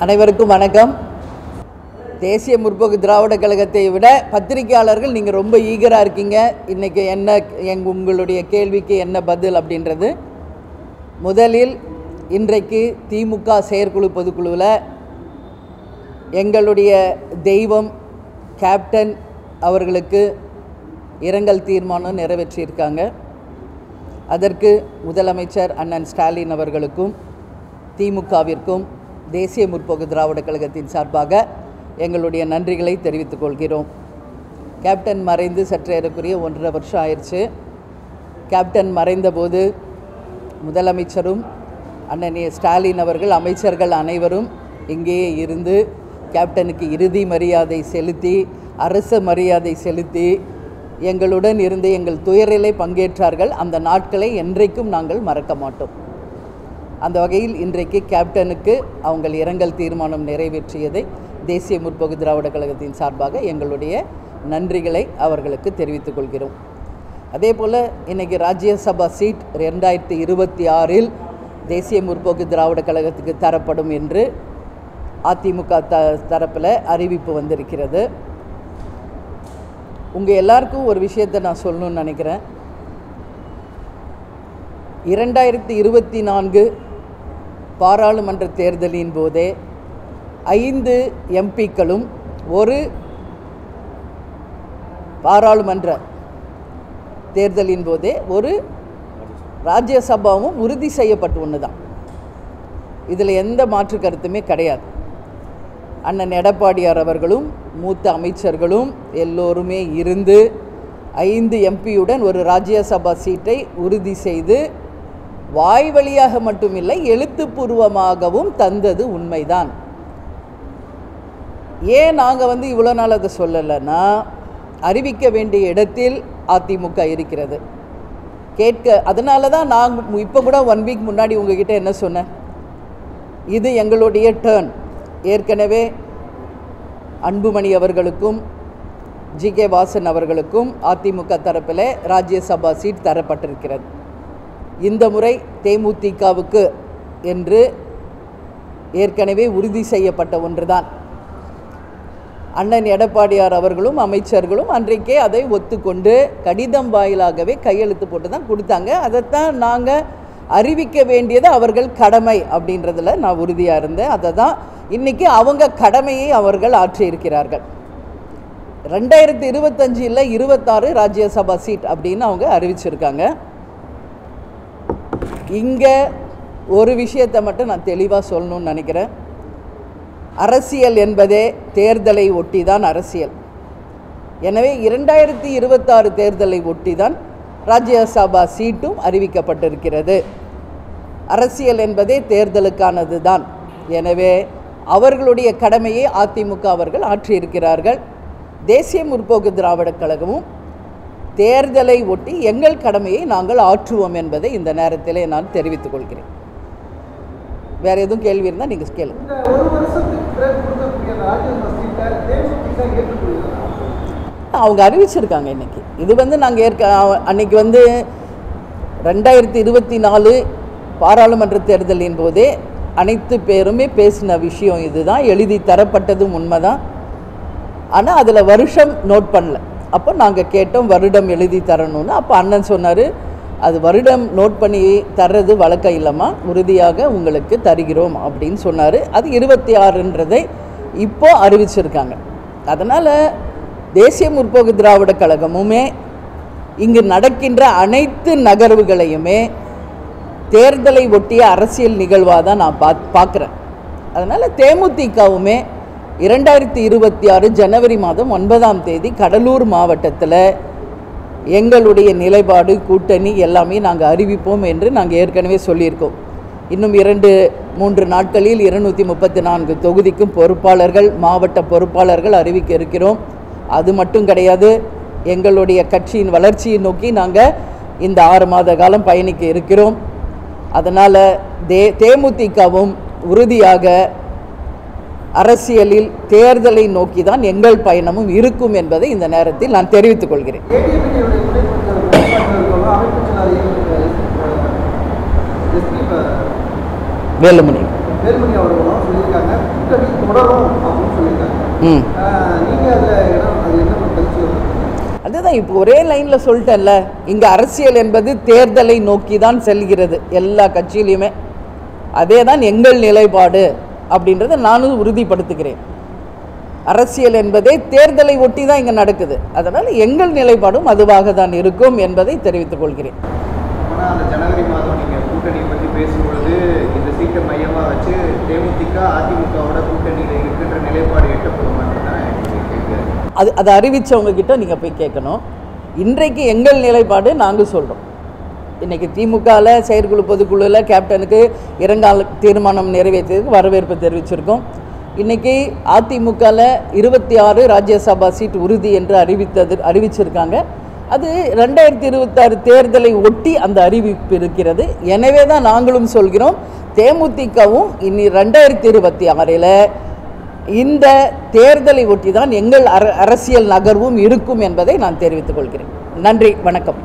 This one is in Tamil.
அனைவருக்கும் வணக்கம். தேசிய முற்போக்கு திராவிட கழகத்தை விட பத்திரிகையாளர்கள் நீங்கள் ரொம்ப ஈகராக இருக்கீங்க. இன்றைக்கி உங்களுடைய கேள்விக்கு என்ன பதில் அப்படின்றது. முதலில் இன்றைக்கு திமுக செயற்குழு பொதுக்குழுவில் எங்களுடைய தெய்வம் கேப்டன் அவர்களுக்கு இரங்கல் தீர்மானம் நிறைவேற்றியிருக்காங்க. அதற்கு முதலமைச்சர் அண்ணன் ஸ்டாலின் அவர்களுக்கும் திமுகவிற்கும் தேசிய முற்போக்கு திராவிட கழகத்தின் சார்பாக எங்களுடைய நன்றிகளை தெரிவித்துக் கொள்கிறோம். கேப்டன் மறைந்து சற்றேறக்குரிய 1.5 வருஷம் ஆயிடுச்சு. கேப்டன் மறைந்தபோது முதலமைச்சரும் அண்ணன் ஸ்டாலின் அவர்கள், அமைச்சர்கள் அனைவரும் இங்கேயே இருந்து கேப்டனுக்கு இறுதி மரியாதை செலுத்தி, அரச மரியாதை செலுத்தி எங்களுடன் இருந்து எங்கள் துயரிலே பங்கேற்றார்கள். அந்த நாட்களை என்றைக்கும் நாங்கள் மறக்க மாட்டோம். அந்த வகையில் இன்றைக்கு கேப்டனுக்கு அவங்கள் இரங்கல் தீர்மானம் நிறைவேற்றியதை தேசிய முற்போக்கு திராவிட கழகத்தின் சார்பாக எங்களுடைய நன்றிகளை அவர்களுக்கு தெரிவித்துக் கொள்கிறோம். அதே போல் இன்றைக்கி ராஜ்யசபா சீட் 2026 தேசிய முற்போக்கு திராவிட கழகத்துக்கு தரப்படும் என்று அதிமுக தரப்பில் அறிவிப்பு வந்திருக்கிறது. உங்கள் எல்லாருக்கும் ஒரு விஷயத்தை நான் சொல்லணும்னு நினைக்கிறேன். 2024 பாராளுமன்ற தேர்தலின் போதே 5 எம்பிக்களும் ஒரு பாராளுமன்ற தேர்தலின் போதே ஒரு ராஜ்யசபாவும் உறுதி செய்யப்பட்டு ஒன்று தான். இதில் எந்த மாற்று கருத்துமே கிடையாது. அண்ணன் எடப்பாடியார் அவர்களும் மூத்த அமைச்சர்களும் எல்லோருமே இருந்து 5 எம்பியுடன் ஒரு ராஜ்யசபா சீட்டை உறுதி செய்து வாய் வழியாக மட்டுமில்லை எழுத்துப்பூர்வமாகவும் தந்தது உண்மைதான். ஏன் நாங்கள் இவ்வளோ நாள் அதை சொல்லலைன்னா, அறிவிக்க வேண்டிய இடத்தில் அதிமுக இருக்கிறது. அதனால தான் நாங்கள் இப்போ கூட 1 வீக் முன்னாடி உங்ககிட்ட என்ன சொன்னேன், இது எங்களுடைய டேர்ன். ஏற்கனவே அன்புமணி அவர்களுக்கும் ஜி.கே. வாசன் அவர்களுக்கும் அதிமுக தரப்பில் ராஜ்யசபா சீட் தரப்பட்டிருக்கிறது. இந்த முறை தேமுதிகவுக்கு என்று ஏற்கனவே உறுதி செய்யப்பட்ட ஒன்றுதான். அண்ணன் எடப்பாடியார் அவர்களும் அமைச்சர்களும் அன்றைக்கே அதை ஒத்துக்கொண்டு கடிதம் வாயிலாகவே கையெழுத்து போட்டு தான் கொடுத்தாங்க. அதைத்தான் நாங்கள் அறிவிக்க வேண்டியது அவர்கள் கடமை அப்படின்றதில் நான் உறுதியாக இருந்தேன். அதை தான் இன்றைக்கி அவங்க கடமையை அவர்கள் ஆற்றியிருக்கிறார்கள். 2025 26 ராஜ்யசபா சீட் அப்படின்னு அவங்க அறிவிச்சிருக்காங்க. இங்கே ஒரு விஷயத்தை மட்டும் நான் தெளிவாக சொல்லணும்னு நினைக்கிறேன். அரசியல் என்பதே தேர்தலை ஒட்டி தான் அரசியல். எனவே 2026 தேர்தலை ஒட்டி தான் ராஜ்யசபா சீட்டும் அறிவிக்கப்பட்டிருக்கிறது. அரசியல் என்பதே தேர்தலுக்கானது தான். எனவே அவர்களுடைய கடமையை அதிமுக அவர்கள் ஆற்றியிருக்கிறார்கள். தேசிய முற்போக்கு திராவிட கழகமும் தேர்தலை ஒட்டி எங்கள் கடமையை நாங்கள் ஆற்றுவோம் என்பதை இந்த நேரத்திலே நான் தெரிவித்துக் கொள்கிறேன். வேறு எதுவும் கேள்வி இருந்தால் நீங்கள் கேளுங்க. அவங்க அறிவிச்சிருக்காங்க இன்னைக்கு. இது நாங்கள் அன்னைக்கு 2024 பாராளுமன்ற தேர்தலின் போதே அனைத்து பேருமே பேசின விஷயம் இதுதான். எழுதி தரப்பட்டதும் உண்மைதான். ஆனால் அதில் வருஷம் நோட் பண்ணல. அப்போ நாங்கள் கேட்டோம் வருடம் எழுதி தரணும்னு. அப்போ அண்ணன் சொன்னார், அது வருடம் நோட் பண்ணி தர்றது வழக்கம் இல்லைம்மா, உறுதியாக உங்களுக்கு தருகிறோம் அப்படின்னு சொன்னார். அது 26ன்றதை இப்போது அறிவிச்சிருக்காங்க. அதனால் தேசிய முற்போக்கு திராவிட கழகமுமே இங்கு நடக்கின்ற அனைத்து நகர்வுகளையுமே தேர்தலை ஒட்டிய அரசியல் நிகழ்வாக தான் நான் பார்க்குறேன். அதனால் தேமுதிகவுமே 2026 ஜனவரி மாதம் 9ஆம் தேதி கடலூர் மாவட்டத்தில் எங்களுடைய நிலைப்பாடு, கூட்டணி எல்லாமே நாங்கள் அறிவிப்போம் என்று நாங்கள் ஏற்கனவே சொல்லியிருக்கோம். இன்னும் 2-3 நாட்களில் 234 தொகுதிக்கும் பொறுப்பாளர்கள், மாவட்ட பொறுப்பாளர்கள் அறிவிக்க இருக்கிறோம். அது மட்டும் கிடையாது, எங்களுடைய கட்சியின் வளர்ச்சியை நோக்கி நாங்கள் இந்த 6 மாத காலம் பயணிக்க இருக்கிறோம். அதனால் தேமுதிகவும் உறுதியாக அரசியலில் தேர்தலை நோக்கி தான் எங்கள் பயணமும் இருக்கும் என்பதை இந்த நேரத்தில் நான் தெரிவித்துக் கொள்கிறேன். வேலுமணி வேலுமணி அவர்களும் சொல்லியிருக்காங்க, கூட்டணி தொடரும் அப்படின்னு சொல்லியிருக்காங்க. நீங்க அதுல என்ன கருத்து? அதுதான் இப்போ ஒரே லைன்ல சொல்லிட்டேன்ல, இங்க அரசியல் என்பது தேர்தலை நோக்கி தான் செல்கிறது எல்லா கட்சியிலையுமே. அதே தான் எங்கள் நிலைப்பாடு அப்படின்றத நானும் உறுதிப்படுத்துகிறேன். அரசியல் என்பதே தேர்தலை ஒட்டி தான் இங்கே நடக்குது. அதனால் எங்கள் நிலைப்பாடும் அதுவாக தான் இருக்கும் என்பதை தெரிவித்துக் கொள்கிறேன். ஆனால் அந்த ஜனவரி மாதம் நீங்கள் கூட்டணியை பற்றி பேசும்பொழுது இந்த சீட்டை மையமாக வச்சு தேமுதிக அதிமுகவோட கூட்டணியில் இருக்கின்ற நிலைப்பாடு எட்டப்படுமான்னு அதை அறிவித்தவங்க கிட்ட நீங்கள் போய் கேட்கணும். இன்றைக்கு எங்கள் நிலைப்பாடு நாங்கள் சொல்கிறோம். இன்றைக்கி திமுகவில் செயற்குழு பொதுக்குழுவில் கேப்டனுக்கு இரங்கால தீர்மானம் நிறைவேற்றியதுக்கு வரவேற்பு தெரிவிச்சிருக்கோம். இன்றைக்கி அதிமுகவில் 26 ராஜ்யசபா சீட் உறுதி என்று அறிவிச்சிருக்காங்க. அது 2026 தேர்தலை ஒட்டி அந்த அறிவிப்பு இருக்கிறது. எனவே தான் நாங்களும் சொல்கிறோம், தேமுதிகவும் இனி 2026 இந்த தேர்தலை ஒட்டி தான் எங்கள் அரசியல் நகர்வும் இருக்கும் என்பதை நான் தெரிவித்துக் கொள்கிறேன். நன்றி, வணக்கம்.